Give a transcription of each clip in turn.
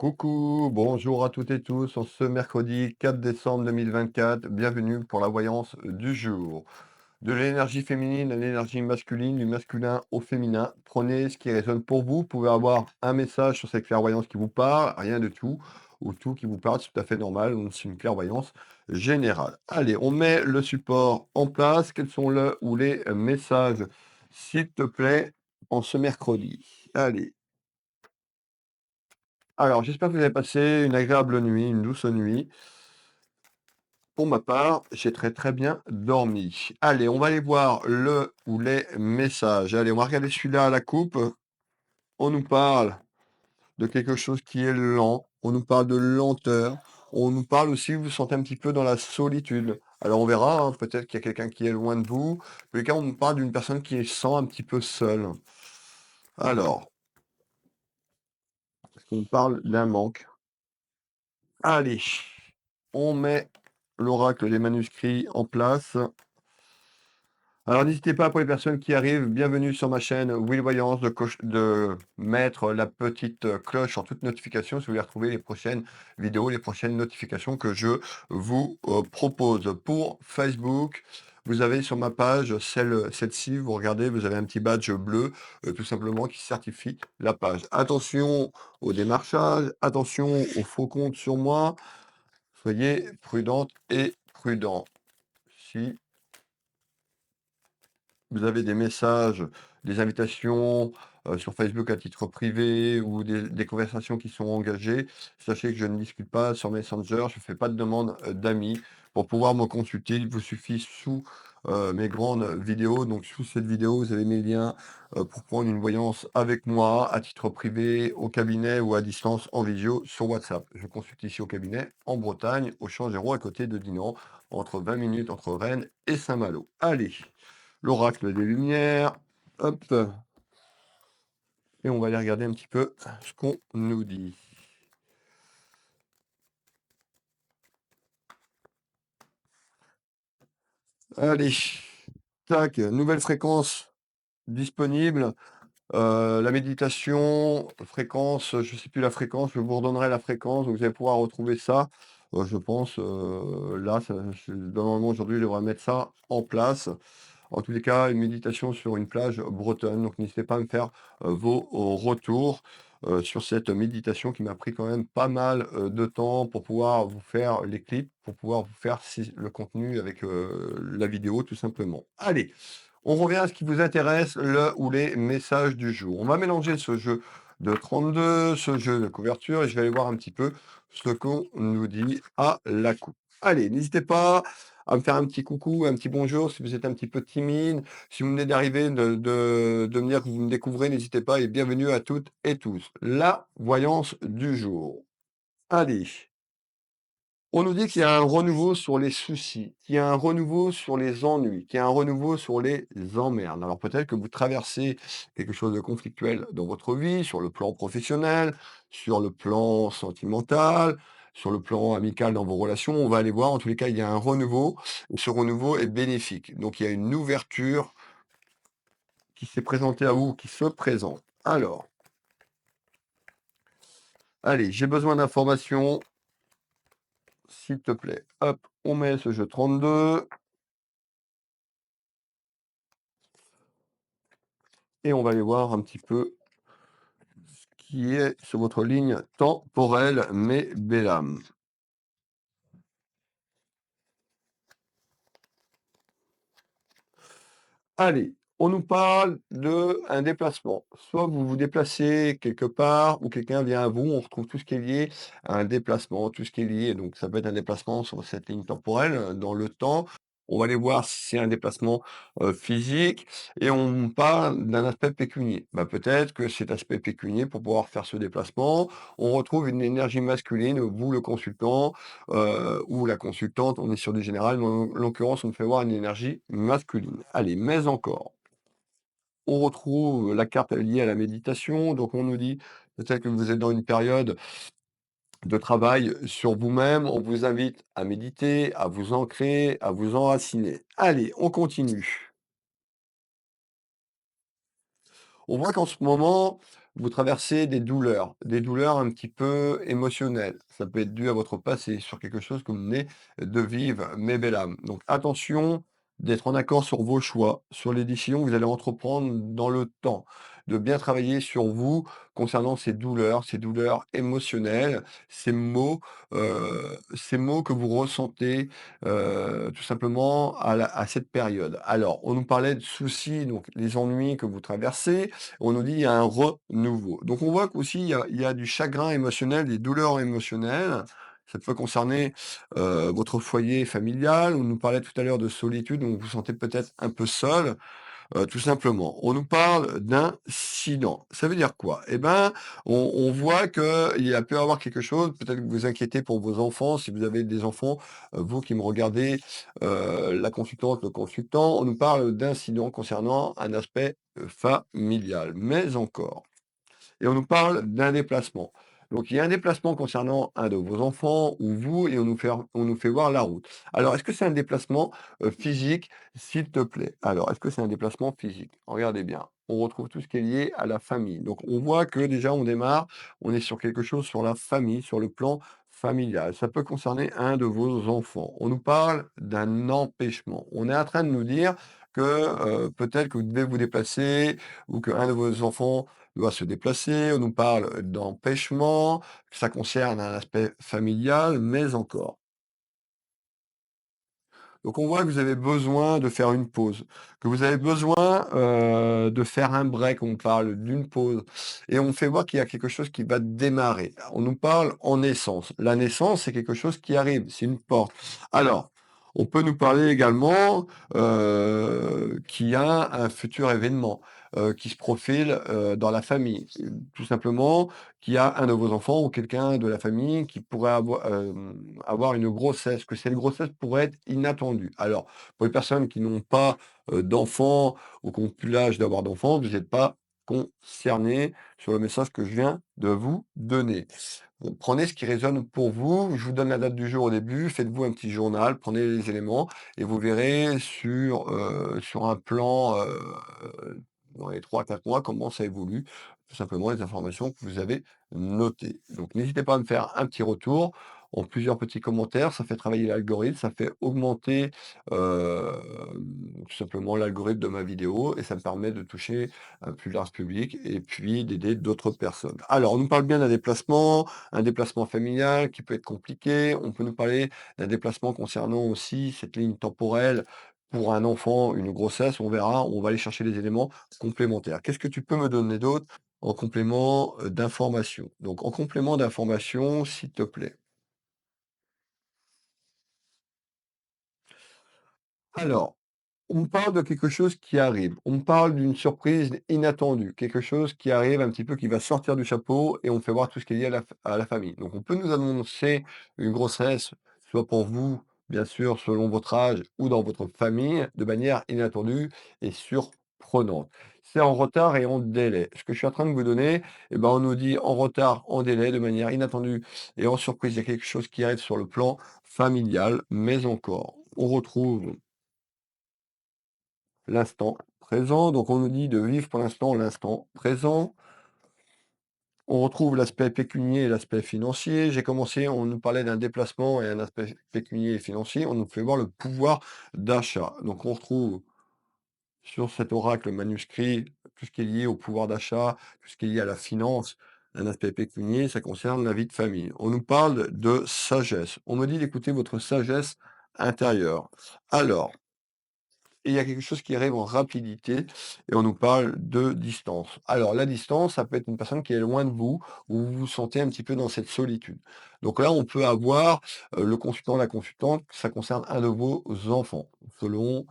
Coucou, bonjour à toutes et tous, en ce mercredi 4 décembre 2024, bienvenue pour la voyance du jour. De l'énergie féminine à l'énergie masculine, du masculin au féminin, prenez ce qui résonne pour vous. Vous pouvez avoir un message sur cette clairvoyance qui vous parle, rien de tout, ou tout qui vous parle, c'est tout à fait normal, donc c'est une clairvoyance générale. Allez, on met le support en place. Quels sont le ou les messages, s'il te plaît, en ce mercredi? Allez. Alors, j'espère que vous avez passé une agréable nuit, une douce nuit. Pour ma part, j'ai très très bien dormi. Allez, on va aller voir le ou les messages. Allez, on va regarder celui-là à la coupe. On nous parle de quelque chose qui est lent. On nous parle de lenteur. On nous parle aussi, vous vous sentez un petit peu dans la solitude. Alors on verra, hein, peut-être qu'il y a quelqu'un qui est loin de vous. En tous les cas, on nous parle d'une personne qui se sent un petit peu seule. Alors, est-ce qu'on parle d'un manque? Allez, on met l'oracle des manuscrits en place. Alors n'hésitez pas pour les personnes qui arrivent, bienvenue sur ma chaîne Will Voyance de mettre la petite cloche en toute notification si vous voulez retrouver les prochaines vidéos, les prochaines notifications que je vous propose. Pour Facebook, vous avez sur ma page celle-ci, vous regardez, vous avez un petit badge bleu tout simplement qui certifie la page. Attention au démarchage, attention aux faux comptes sur moi, soyez prudente et prudent. Si vous avez des messages, des invitations, sur Facebook à titre privé ou des conversations qui sont engagées, sachez que je ne discute pas sur Messenger, je ne fais pas de demande, d'amis. Pour pouvoir me consulter, il vous suffit sous, mes grandes vidéos, donc sous cette vidéo, vous avez mes liens, pour prendre une voyance avec moi à titre privé, au cabinet ou à distance en visio sur WhatsApp. Je consulte ici au cabinet, en Bretagne, au Champ Géraud, à côté de Dinan, entre 20 minutes entre Rennes et Saint-Malo. Allez! L'oracle des Lumières. Hop. Et on va aller regarder un petit peu ce qu'on nous dit. Allez. Tac, nouvelle fréquence disponible. La méditation, fréquence, je ne sais plus la fréquence, je vous redonnerai la fréquence, donc vous allez pouvoir retrouver ça. Je pense, là, normalement aujourd'hui, je devrais mettre ça en place. En tous les cas, une méditation sur une plage bretonne. Donc n'hésitez pas à me faire vos retours sur cette méditation qui m'a pris quand même pas mal de temps pour pouvoir vous faire les clips, pour pouvoir vous faire le contenu avec la vidéo tout simplement. Allez, on revient à ce qui vous intéresse, le ou les messages du jour. On va mélanger ce jeu de 32, ce jeu de couverture, et je vais aller voir un petit peu ce qu'on nous dit à la coupe. Allez, n'hésitez pas à me faire un petit coucou, un petit bonjour si vous êtes un petit peu timide. Si vous venez d'arriver, de me dire que vous me découvrez, n'hésitez pas et bienvenue à toutes et tous. La voyance du jour. Allez. On nous dit qu'il y a un renouveau sur les soucis, qu'il y a un renouveau sur les ennuis, qu'il y a un renouveau sur les emmerdes. Alors peut-être que vous traversez quelque chose de conflictuel dans votre vie, sur le plan professionnel, sur le plan sentimental, sur le plan amical dans vos relations. On va aller voir. En tous les cas, il y a un renouveau et ce renouveau est bénéfique. Donc il y a une ouverture qui s'est présentée à vous, qui se présente. Alors, allez, j'ai besoin d'informations, s'il te plaît. Hop, on met ce jeu 32. Et on va aller voir un petit peu ce qui est sur votre ligne temporelle, mes belles âmes. Allez, on nous parle d'un déplacement. Soit vous vous déplacez quelque part ou quelqu'un vient à vous, on retrouve tout ce qui est lié à un déplacement, tout ce qui est lié donc ça peut être un déplacement sur cette ligne temporelle, dans le temps. On va aller voir si c'est un déplacement, physique et on parle d'un aspect pécunier. Bah, peut-être que cet aspect pécunier, pour pouvoir faire ce déplacement, on retrouve une énergie masculine, vous le consultant, ou la consultante, on est sur du général, mais en l'occurrence, on me fait voir une énergie masculine. Allez, mais encore, on retrouve la carte liée à la méditation, donc on nous dit peut-être que vous êtes dans une période de travail sur vous-même, on vous invite à méditer, à vous ancrer, à vous enraciner. Allez, on continue. On voit qu'en ce moment, vous traversez des douleurs un petit peu émotionnelles. Ça peut être dû à votre passé, sur quelque chose que vous venez de vivre, mes belles âmes. Donc attention d'être en accord sur vos choix, sur les décisions que vous allez entreprendre dans le temps, de bien travailler sur vous concernant ces douleurs émotionnelles, ces mots que vous ressentez tout simplement à cette période. Alors, on nous parlait de soucis, donc les ennuis que vous traversez, on nous dit il y a un renouveau. Donc on voit qu'aussi il y a du chagrin émotionnel, des douleurs émotionnelles. Ça peut concerner votre foyer familial. On nous parlait tout à l'heure de solitude, donc vous vous sentez peut-être un peu seul. Tout simplement. On nous parle d'incident. Ça veut dire quoi? Eh ben, on voit qu'il y a peut avoir quelque chose, peut-être que vous vous inquiétez pour vos enfants, si vous avez des enfants, vous qui me regardez, la consultante, le consultant, on nous parle d'incident concernant un aspect, familial. Mais encore et on nous parle d'un déplacement. Donc il y a un déplacement concernant un de vos enfants ou vous et on nous fait voir la route. Alors est-ce que c'est un déplacement, physique, s'il te plaît? Alors est-ce que c'est un déplacement physique? Regardez bien, on retrouve tout ce qui est lié à la famille. Donc on voit que déjà on démarre, on est sur quelque chose sur la famille, sur le plan familial. Ça peut concerner un de vos enfants. On nous parle d'un empêchement. On est en train de nous dire que, peut-être que vous devez vous déplacer ou qu'un de vos enfants doit se déplacer, on nous parle d'empêchement, ça concerne un aspect familial, mais encore. Donc on voit que vous avez besoin de faire une pause, que vous avez besoin, de faire un break, on parle d'une pause et on fait voir qu'il y a quelque chose qui va démarrer. On nous parle en naissance. La naissance, c'est quelque chose qui arrive, c'est une porte. Alors, on peut nous parler également, qu'il y a un futur événement, qui se profile, dans la famille. Tout simplement, qu'il y a un de vos enfants ou quelqu'un de la famille qui pourrait avoir une grossesse, que cette grossesse pourrait être inattendue. Alors, pour les personnes qui n'ont pas, d'enfants ou qui ont plus l'âge d'avoir d'enfants, vous n'êtes pas concernés sur le message que je viens de vous donner. Prenez ce qui résonne pour vous. Je vous donne la date du jour au début. Faites-vous un petit journal, prenez les éléments et vous verrez sur un plan, dans les 3 à 4 mois, comment ça évolue. Tout simplement les informations que vous avez notées. Donc n'hésitez pas à me faire un petit retour en plusieurs petits commentaires. Ça fait travailler l'algorithme, ça fait augmenter, tout simplement l'algorithme de ma vidéo et ça me permet de toucher un plus large public et puis d'aider d'autres personnes. Alors on nous parle bien un déplacement familial qui peut être compliqué. On peut nous parler d'un déplacement concernant aussi cette ligne temporelle pour un enfant, une grossesse, on verra, on va aller chercher les éléments complémentaires. Qu'est-ce que tu peux me donner d'autre en complément, d'information? Donc en complément d'information, s'il te plaît. Alors, on me parle de quelque chose qui arrive. On me parle d'une surprise inattendue, quelque chose qui arrive un petit peu, qui va sortir du chapeau et on me fait voir tout ce qui est lié à la famille. Donc on peut nous annoncer une grossesse, soit pour vous, bien sûr, selon votre âge ou dans votre famille, de manière inattendue et surprenante. C'est en retard et en délai. Ce que je suis en train de vous donner, eh ben, on nous dit en retard, en délai, de manière inattendue et en surprise. Il y a quelque chose qui arrive sur le plan familial, mais encore. On retrouve l'instant présent, donc on nous dit de vivre pour l'instant présent. On retrouve l'aspect pécunier et l'aspect financier. J'ai commencé, on nous parlait d'un déplacement et un aspect pécunier et financier. On nous fait voir le pouvoir d'achat. Donc on retrouve sur cet oracle manuscrit tout ce qui est lié au pouvoir d'achat, tout ce qui est lié à la finance, un aspect pécunier, ça concerne la vie de famille. On nous parle de sagesse. On me dit d'écouter votre sagesse intérieure. Alors, et il y a quelque chose qui arrive en rapidité et on nous parle de distance. Alors la distance, ça peut être une personne qui est loin de vous, où vous vous sentez un petit peu dans cette solitude. Donc là, on peut avoir, le consultant, la consultante, ça concerne un de vos enfants, selon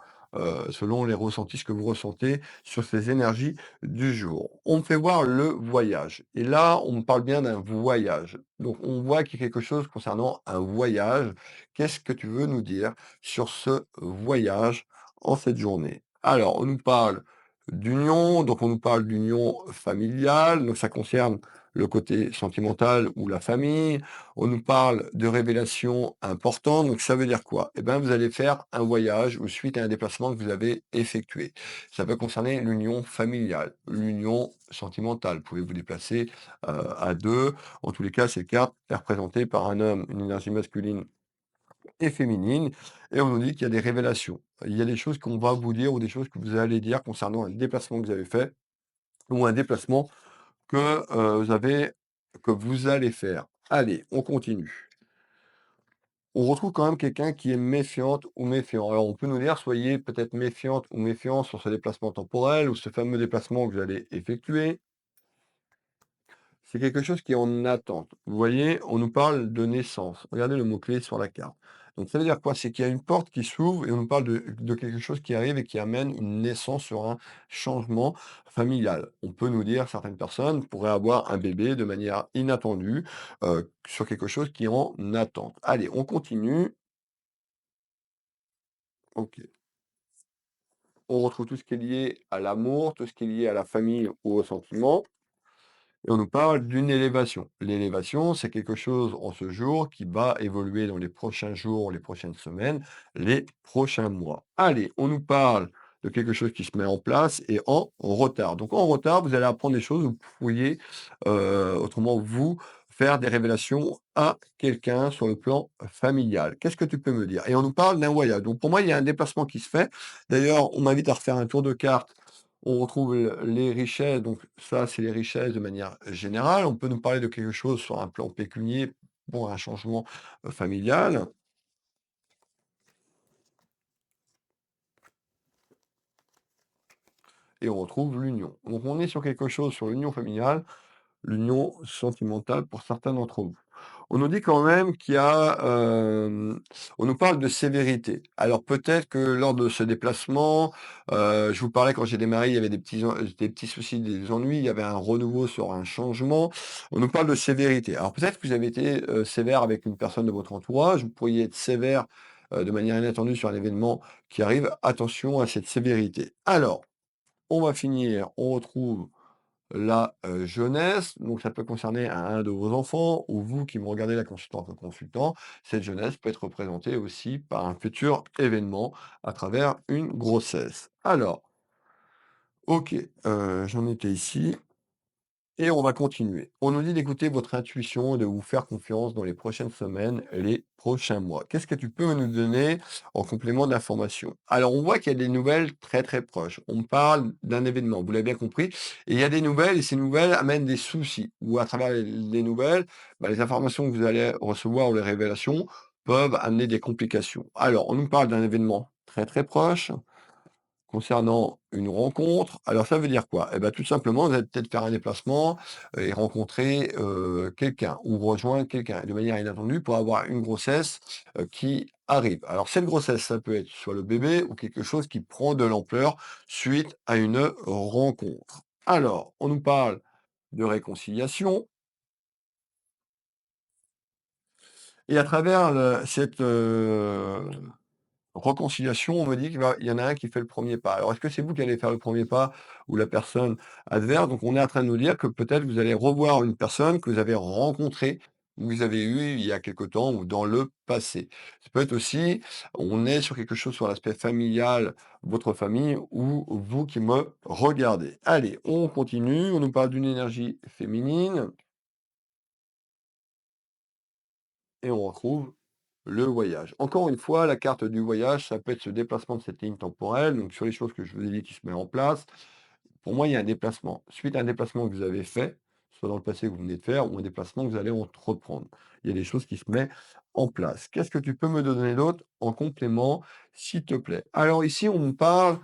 les ressentis, ce que vous ressentez sur ces énergies du jour. On me fait voir le voyage et là, on me parle bien d'un voyage. Donc on voit qu'il y a quelque chose concernant un voyage. Qu'est-ce que tu veux nous dire sur ce voyage en cette journée? Alors, on nous parle d'union, donc on nous parle d'union familiale, donc ça concerne le côté sentimental ou la famille. On nous parle de révélations importantes. Donc ça veut dire quoi? Eh ben, vous allez faire un voyage ou suite à un déplacement que vous avez effectué. Ça peut concerner l'union familiale, l'union sentimentale. Vous pouvez vous déplacer, à 2. En tous les cas, cette carte est représentée par un homme, une énergie masculine et féminine et on nous dit qu'il y a des révélations. Il y a des choses qu'on va vous dire ou des choses que vous allez dire concernant un déplacement que vous avez fait ou un déplacement que, que vous allez faire. Allez, on continue. On retrouve quand même quelqu'un qui est méfiante ou méfiant. Alors on peut nous dire: «Soyez peut-être méfiante ou méfiant sur ce déplacement temporel ou ce fameux déplacement que vous allez effectuer». C'est quelque chose qui est en attente. Vous voyez, on nous parle de naissance. Regardez le mot-clé sur la carte. Donc ça veut dire quoi? C'est qu'il y a une porte qui s'ouvre et on nous parle de quelque chose qui arrive et qui amène une naissance sur un changement familial. On peut nous dire, certaines personnes pourraient avoir un bébé de manière inattendue, sur quelque chose qui est en attente. Allez, on continue. OK. On retrouve tout ce qui est lié à l'amour, tout ce qui est lié à la famille ou aux sentiments. Et on nous parle d'une élévation. L'élévation, c'est quelque chose en ce jour qui va évoluer dans les prochains jours, les prochaines semaines, les prochains mois. Allez, on nous parle de quelque chose qui se met en place et en retard. Donc en retard, vous allez apprendre des choses, vous pourriez autrement vous faire des révélations à quelqu'un sur le plan familial. Qu'est-ce que tu peux me dire? Et on nous parle d'un voyage. Donc pour moi, il y a un déplacement qui se fait. D'ailleurs, on m'invite à refaire un tour de carte. On retrouve les richesses, donc ça, c'est les richesses de manière générale. On peut nous parler de quelque chose sur un plan pécunier pour un changement, familial et on retrouve l'union. Donc on est sur quelque chose sur l'union familiale, l'union sentimentale pour certains d'entre vous. On nous dit quand même qu'il y a, on nous parle de sévérité. Alors peut-être que lors de ce déplacement, je vous parlais quand j'ai démarré, il y avait des petits soucis, des ennuis, il y avait un renouveau sur un changement. On nous parle de sévérité. Alors peut-être que vous avez été, sévère avec une personne de votre entourage, vous pourriez être sévère, de manière inattendue sur un événement qui arrive. Attention à cette sévérité. Alors, on va finir, on retrouve la, jeunesse, donc ça peut concerner un de vos enfants ou vous qui me regardez la consultante, le consultant. Cette jeunesse peut être représentée aussi par un futur événement à travers une grossesse. Alors, OK, j'en étais ici. Et on va continuer. On nous dit d'écouter votre intuition et de vous faire confiance dans les prochaines semaines, les prochains mois. Qu'est-ce que tu peux nous donner en complément d'information? Alors, on voit qu'il y a des nouvelles très très proches. On parle d'un événement, vous l'avez bien compris. Et il y a des nouvelles et ces nouvelles amènent des soucis. Ou à travers les nouvelles, bah, les informations que vous allez recevoir ou les révélations peuvent amener des complications. Alors, on nous parle d'un événement très très proche. Concernant une rencontre, alors ça veut dire quoi? Eh ben tout simplement, vous allez peut-être faire un déplacement et rencontrer, quelqu'un ou rejoindre quelqu'un de manière inattendue pour avoir une grossesse, qui arrive. Alors cette grossesse, ça peut être soit le bébé ou quelque chose qui prend de l'ampleur suite à une rencontre. Alors, on nous parle de réconciliation et à travers cette, réconciliation, on me dit qu'il y en a un qui fait le premier pas. Alors, est-ce que c'est vous qui allez faire le premier pas ou la personne adverse? Donc, on est en train de nous dire que peut-être vous allez revoir une personne que vous avez rencontrée, ou que vous avez eue il y a quelque temps ou dans le passé. Ça peut être aussi, on est sur quelque chose sur l'aspect familial, votre famille ou vous qui me regardez. Allez, on continue. On nous parle d'une énergie féminine et on retrouve le voyage. Encore une fois, la carte du voyage, ça peut être ce déplacement de cette ligne temporelle, donc sur les choses que je vous ai dit qui se met en place. Pour moi, il y a un déplacement. Suite à un déplacement que vous avez fait, soit dans le passé que vous venez de faire, ou un déplacement que vous allez entreprendre. Il y a des choses qui se mettent en place. Qu'est-ce que tu peux me donner d'autre en complément, s'il te plaît? Alors ici, on me parle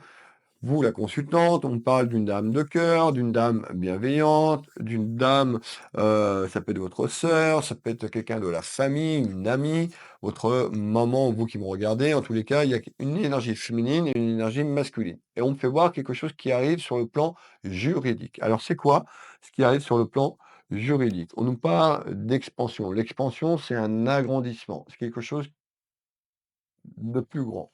vous, la consultante, on parle d'une dame de cœur, d'une dame bienveillante, d'une dame, ça peut être votre sœur, ça peut être quelqu'un de la famille, une amie, votre maman, vous qui me regardez. En tous les cas, il y a une énergie féminine et une énergie masculine. Et on me fait voir quelque chose qui arrive sur le plan juridique. Alors, c'est quoi ce qui arrive sur le plan juridique? On nous parle d'expansion. L'expansion, c'est un agrandissement. C'est quelque chose de plus grand.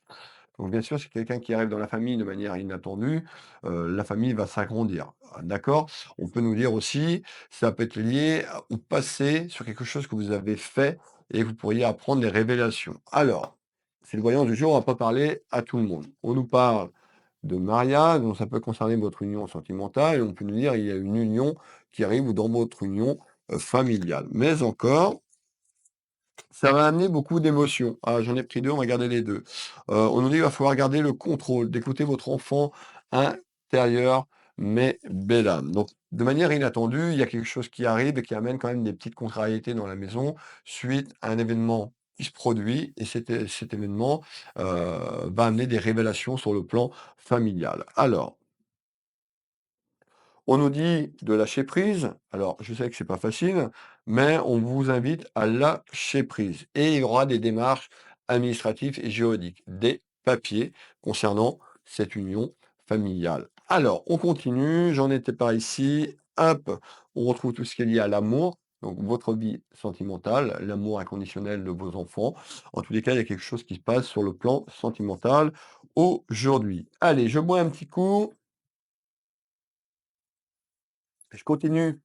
Donc bien sûr, si quelqu'un qui arrive dans la famille de manière inattendue, la famille va s'agrandir. D'accord? On peut nous dire aussi, ça peut être lié au passé sur quelque chose que vous avez fait et vous pourriez apprendre des révélations. Alors, c'est le voyant du jour, on va pas parler à tout le monde. On nous parle de mariage, donc ça peut concerner votre union sentimentale et on peut nous dire il y a une union qui arrive ou dans votre union, familiale. Mais encore, ça va amener beaucoup d'émotions. Ah, j'en ai pris 2, on va garder les 2. On nous dit: «Il va falloir garder le contrôle, d'écouter votre enfant intérieur, mais belle âme». Donc de manière inattendue, il y a quelque chose qui arrive et qui amène quand même des petites contrariétés dans la maison suite à un événement qui se produit et cet événement, va amener des révélations sur le plan familial. Alors, on nous dit de lâcher prise. Alors, je sais que c'est pas facile, mais on vous invite à lâcher prise. Et il y aura des démarches administratives et juridiques, des papiers concernant cette union familiale. Alors, on continue. J'en étais par ici. Hop, on retrouve tout ce qui est lié à l'amour. Donc, votre vie sentimentale, l'amour inconditionnel de vos enfants. En tous les cas, il y a quelque chose qui se passe sur le plan sentimental aujourd'hui. Allez, je bois un petit coup. Je continue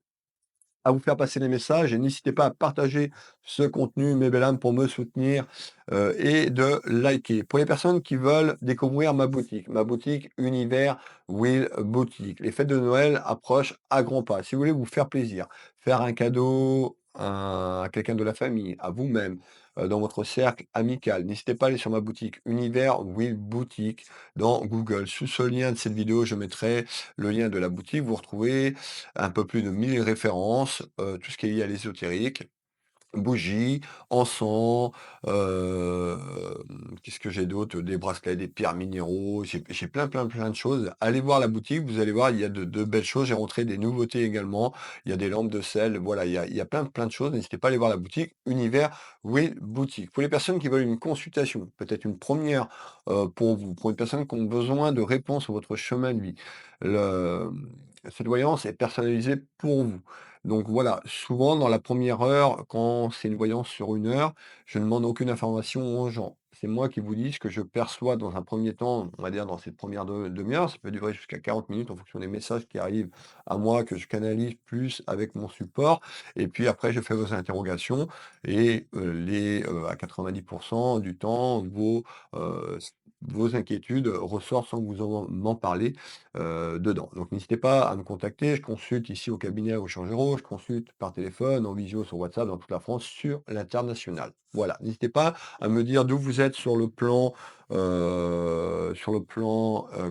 à vous faire passer les messages et n'hésitez pas à partager ce contenu, mes belles âmes, pour me soutenir et de liker. Pour les personnes qui veulent découvrir ma boutique Univers Will Boutique. Les fêtes de Noël approchent à grands pas. Si vous voulez vous faire plaisir, faire un cadeau à quelqu'un de la famille, à vous-même, dans votre cercle amical, n'hésitez pas à aller sur ma boutique Univers Will Boutique dans Google. Sous ce lien de cette vidéo, je mettrai le lien de la boutique. Vous retrouvez un peu plus de 1000 références, tout ce qui est lié à l'ésotérique, bougies, encens, qu'est-ce que j'ai d'autre? Des bracelets, des pierres minéraux, j'ai plein, plein, plein de choses. Allez voir la boutique, vous allez voir, il y a de belles choses. J'ai rentré des nouveautés également. Il y a des lampes de sel, voilà, il y a plein, plein de choses. N'hésitez pas à aller voir la boutique Univers Will Boutique. Pour les personnes qui veulent une consultation, peut-être une première, pour vous, pour une personne qui ont besoin de réponses sur votre chemin de vie, le cette voyance est personnalisée pour vous. Donc voilà, souvent dans la première heure, quand c'est une voyance sur 1 heure, je ne demande aucune information aux gens. C'est moi qui vous dis ce que je perçois dans un premier temps, on va dire dans cette première demi-heure, ça peut durer jusqu'à 40 minutes en fonction des messages qui arrivent à moi, que je canalise plus avec mon support. Et puis après, je fais vos interrogations et à 90% du temps, euh, vos inquiétudes ressortent sans que vous m'en parlez dedans. Donc n'hésitez pas à me contacter. Je consulte ici au cabinet au Changereau, je consulte par téléphone, en visio, sur WhatsApp, dans toute la France, sur l'international. Voilà, n'hésitez pas à me dire d'où vous êtes sur le plan,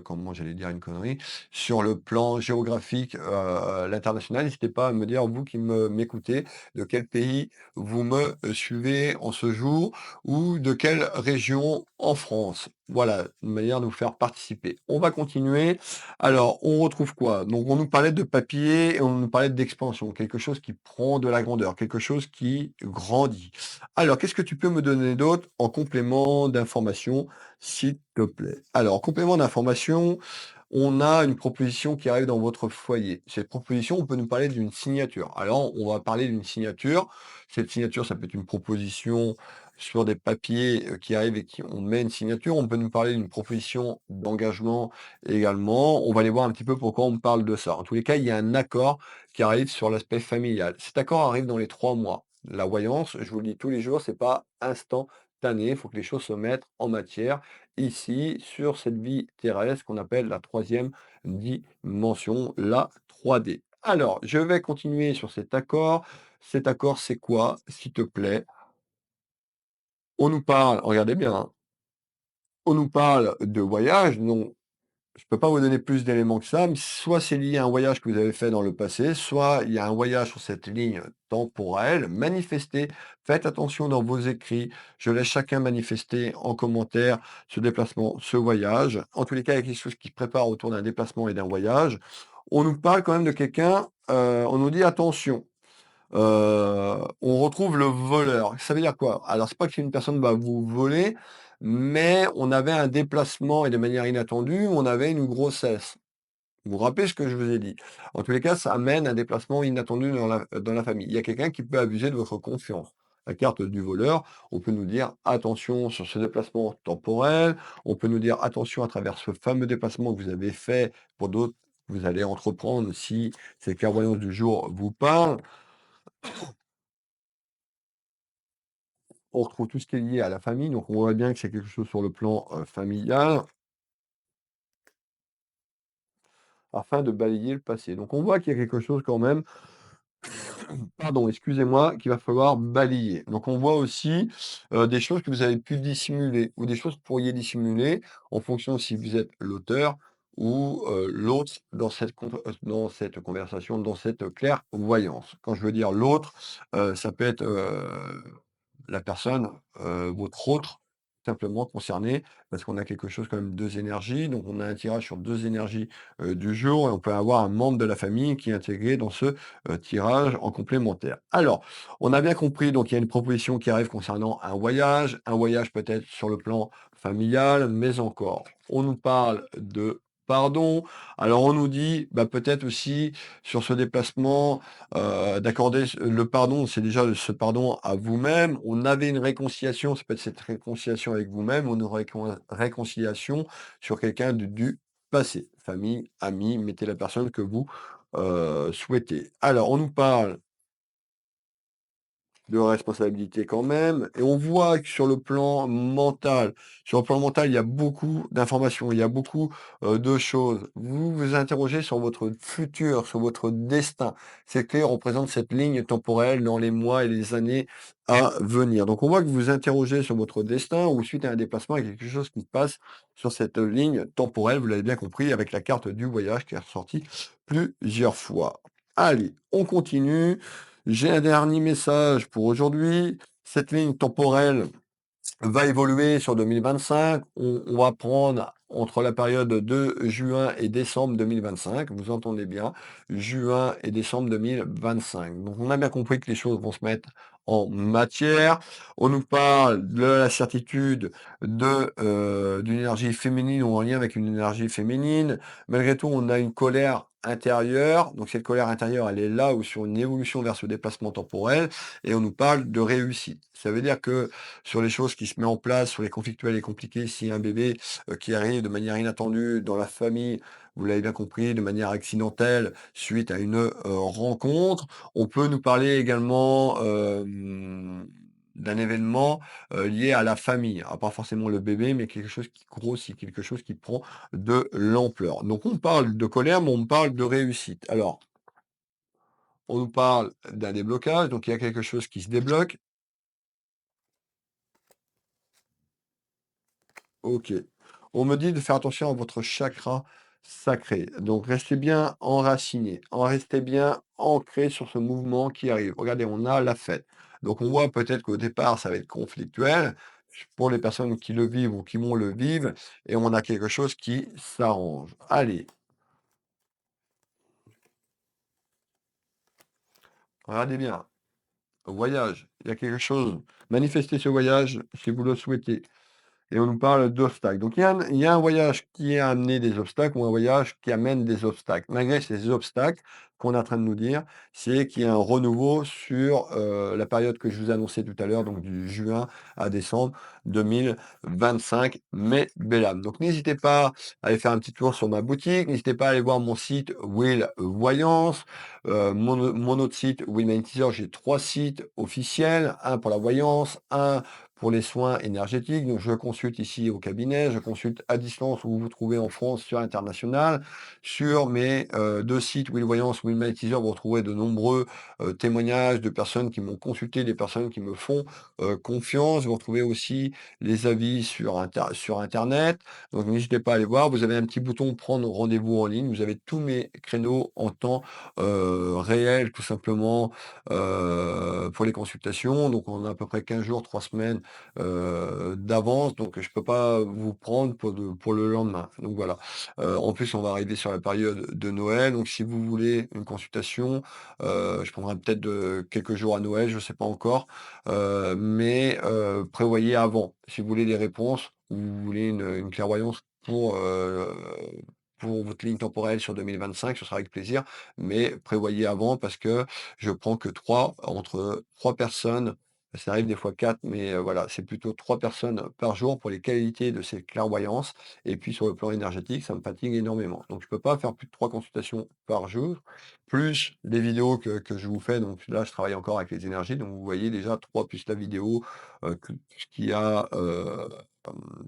comment j'allais dire une connerie, sur le plan géographique, l'international. N'hésitez pas à me dire, vous qui m'écoutez, de quel pays vous me suivez en ce jour ou de quelle région en France. Voilà, une manière de vous faire participer. On va continuer. Alors, on retrouve quoi? Donc, on nous parlait de papier et on nous parlait d'expansion, quelque chose qui prend de la grandeur, quelque chose qui grandit. Alors, qu'est-ce que tu peux me donner d'autre en complément d'information, s'il te plaît? Alors, en complément d'information, on a une proposition qui arrive dans votre foyer. Cette proposition, on peut nous parler d'une signature. Alors, on va parler d'une signature. Cette signature, ça peut être une proposition sur des papiers qui arrivent et qui on met une signature. On peut nous parler d'une proposition d'engagement également. On va aller voir un petit peu pourquoi on me parle de ça. En tous les cas, il y a un accord qui arrive sur l'aspect familial. Cet accord arrive dans les 3 mois. La voyance, je vous le dis tous les jours, c'est pas instantané. Il faut que les choses se mettent en matière ici, sur cette vie terrestre qu'on appelle la troisième dimension, la 3D. Alors, je vais continuer sur cet accord. Cet accord, c'est quoi, s'il te plaît? On nous parle, regardez bien, hein, on nous parle de voyage, non. Je peux pas vous donner plus d'éléments que ça, mais soit c'est lié à un voyage que vous avez fait dans le passé, soit il y a un voyage sur cette ligne temporelle. Manifestez, faites attention dans vos écrits. Je laisse chacun manifester en commentaire ce déplacement, ce voyage. En tous les cas, il y a quelque chose qui se prépare autour d'un déplacement et d'un voyage. On nous parle quand même de quelqu'un, on nous dit attention. On retrouve le voleur. Ça veut dire quoi? Alors c'est pas que une personne va vous voler, mais on avait un déplacement et de manière inattendue, on avait une grossesse. Vous vous rappelez ce que je vous ai dit? En tous les cas, ça amène un déplacement inattendu dans la famille. Il y a quelqu'un qui peut abuser de votre confiance. la carte du voleur, on peut nous dire: «Attention sur ce déplacement temporel», on peut nous dire: «Attention à travers ce fameux déplacement que vous avez fait pour d'autres que vous allez entreprendre si cette clairvoyance du jour vous parle». On retrouve tout ce qui est lié à la famille, donc on voit bien que c'est quelque chose sur le plan, familial, afin de balayer le passé. Donc on voit qu'il y a quelque chose quand même, pardon, excusez-moi, qu'il va falloir balayer. Donc on voit aussi, des choses que vous avez pu dissimuler ou des choses que vous pourriez dissimuler en fonction si vous êtes l'auteur ou, l'autre dans cette conversation, dans cette clairvoyance. Quand je veux dire l'autre, ça peut être, la personne, votre autre, simplement concerné, parce qu'on a quelque chose comme 2 énergies, donc on a un tirage sur 2 énergies, du jour et on peut avoir un membre de la famille qui est intégré dans ce, tirage en complémentaire. Alors, on a bien compris, donc il y a une proposition qui arrive concernant un voyage peut-être sur le plan familial, mais encore, on nous parle de pardon. Alors on nous dit, bah, peut-être aussi sur ce déplacement, d'accorder le pardon, c'est déjà ce pardon à vous-même. On avait une réconciliation, ça peut être cette réconciliation avec vous-même ou une réconciliation sur quelqu'un du passé. Famille, amis, mettez la personne que vous, souhaitez. Alors, on nous parle de responsabilité quand même et on voit que sur le plan mental, il y a beaucoup d'informations, il y a beaucoup, de choses. Vous vous interrogez sur votre futur, sur votre destin. Ces clés représentent cette ligne temporelle dans les mois et les années à venir. Donc on voit que vous vous interrogez sur votre destin ou suite à un déplacement, il y a quelque chose qui se passe sur cette ligne temporelle, vous l'avez bien compris avec la carte du voyage qui est ressortie plusieurs fois. Allez, on continue. J'ai un dernier message pour aujourd'hui. Cette ligne temporelle va évoluer sur 2025. On va prendre entre la période de juin et décembre 2025. Vous entendez bien, juin et décembre 2025. Donc on a bien compris que les choses vont se mettre en matière. On nous parle de la certitude d'une énergie féminine ou en lien avec une énergie féminine. Malgré tout, on a une colère intérieure. Donc cette colère intérieure, elle est là ou sur une évolution vers ce déplacement temporel. Et on nous parle de réussite. Ça veut dire que sur les choses qui se met en place, sur les conflictuels et compliqués, s'il y a un bébé, qui arrive de manière inattendue dans la famille, vous l'avez bien compris, de manière accidentelle, suite à une, rencontre. On peut nous parler également, d'un événement, lié à la famille. Alors pas forcément le bébé, mais quelque chose qui grossit, quelque chose qui prend de l'ampleur. Donc on parle de colère, mais on parle de réussite. Alors, on nous parle d'un déblocage, donc il y a quelque chose qui se débloque. OK. On me dit de faire attention à votre chakra sacré. Donc restez bien enraciné, restez bien ancré sur ce mouvement qui arrive. Regardez, on a la fête. Donc on voit peut-être qu'au départ, ça va être conflictuel pour les personnes qui le vivent ou qui vont le vivre, et on a quelque chose qui s'arrange. Allez, regardez bien. Voyage, il y a quelque chose. Manifestez ce voyage si vous le souhaitez. Et on nous parle d'obstacles. Donc il y a un voyage qui a amené des obstacles ou un voyage qui amène des obstacles. Malgré ces obstacles, qu'on est en train de nous dire, c'est qu'il y a un renouveau sur, la période que je vous annonçais tout à l'heure, donc du juin à décembre 2025, mes belles âmes. Donc n'hésitez pas à aller faire un petit tour sur ma boutique, n'hésitez pas à aller voir mon site Will Voyance, mon autre site Will Magnétiseur. J'ai 3 sites officiels, un pour la voyance, un pour les soins énergétiques. Donc, je consulte ici au cabinet, je consulte à distance où vous vous trouvez en France sur international. Sur mes 2 sites Will Voyance, Will Magnétiseur, vous retrouverez de nombreux témoignages de personnes qui m'ont consulté, des personnes qui me font confiance. Vous retrouvez aussi les avis sur Internet. Donc, n'hésitez pas à aller voir. Vous avez un petit bouton prendre rendez-vous en ligne. Vous avez tous mes créneaux en temps réel, tout simplement, pour les consultations. Donc, on a à peu près 15 jours, 3 semaines d'avance, donc je peux pas vous prendre pour le lendemain. Donc voilà. En plus, on va arriver sur la période de Noël, donc si vous voulez une consultation, je prendrai peut-être quelques jours à Noël, je sais pas encore, mais prévoyez avant. Si vous voulez des réponses ou vous voulez une clairvoyance pour votre ligne temporelle sur 2025, ce sera avec plaisir, mais prévoyez avant parce que je prends que 3 entre 3 personnes Ça arrive des fois 4, mais voilà, c'est plutôt 3 personnes par jour pour les qualités de ces clairvoyances et puis sur le plan énergétique, ça me fatigue énormément. Donc je peux pas faire plus de 3 consultations par jour, plus les vidéos que je vous fais. Donc là, je travaille encore avec les énergies, donc vous voyez déjà 3 plus la vidéo, que ce qu'il y a,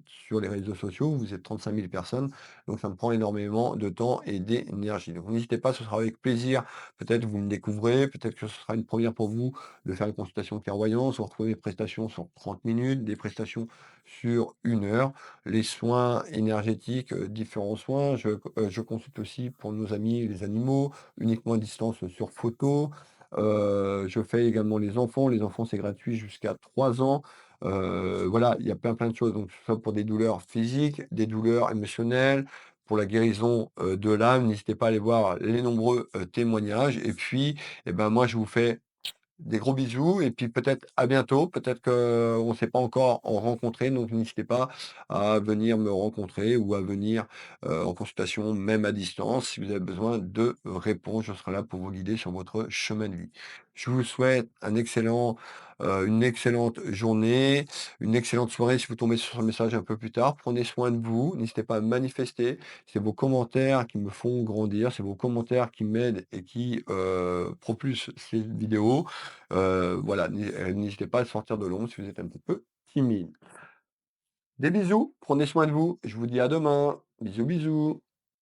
sur les réseaux sociaux. Vous êtes 35 000 personnes, donc ça me prend énormément de temps et d'énergie. Donc n'hésitez pas, ce sera avec plaisir. Peut-être vous me découvrez, peut-être que ce sera une première pour vous de faire une consultation de clairvoyance. Vous retrouvez des prestations sur 30 minutes, des prestations sur 1 heure. Les soins énergétiques, différents soins. Je consulte aussi pour nos amis les animaux, uniquement à distance sur photo. Je fais également les enfants. Les enfants, c'est gratuit jusqu'à 3 ans. Voilà, il y a plein de choses. Donc, que ce soit pour des douleurs physiques, des douleurs émotionnelles, pour la guérison, de l'âme, n'hésitez pas à aller voir les nombreux, témoignages et puis, eh ben, moi, je vous fais des gros bisous et puis peut-être à bientôt. Peut-être qu'on ne s'est pas encore en rencontré, donc n'hésitez pas à venir me rencontrer ou à venir, en consultation, même à distance. Si vous avez besoin de réponses, je serai là pour vous guider sur votre chemin de vie. Je vous souhaite une excellente journée, une excellente soirée si vous tombez sur ce message un peu plus tard. Prenez soin de vous, n'hésitez pas à manifester. C'est vos commentaires qui me font grandir, c'est vos commentaires qui m'aident et qui, propulsent ces vidéos. Voilà, n'hésitez pas à sortir de l'ombre si vous êtes un petit peu timide. Des bisous, prenez soin de vous, je vous dis à demain. Bisous, bisous.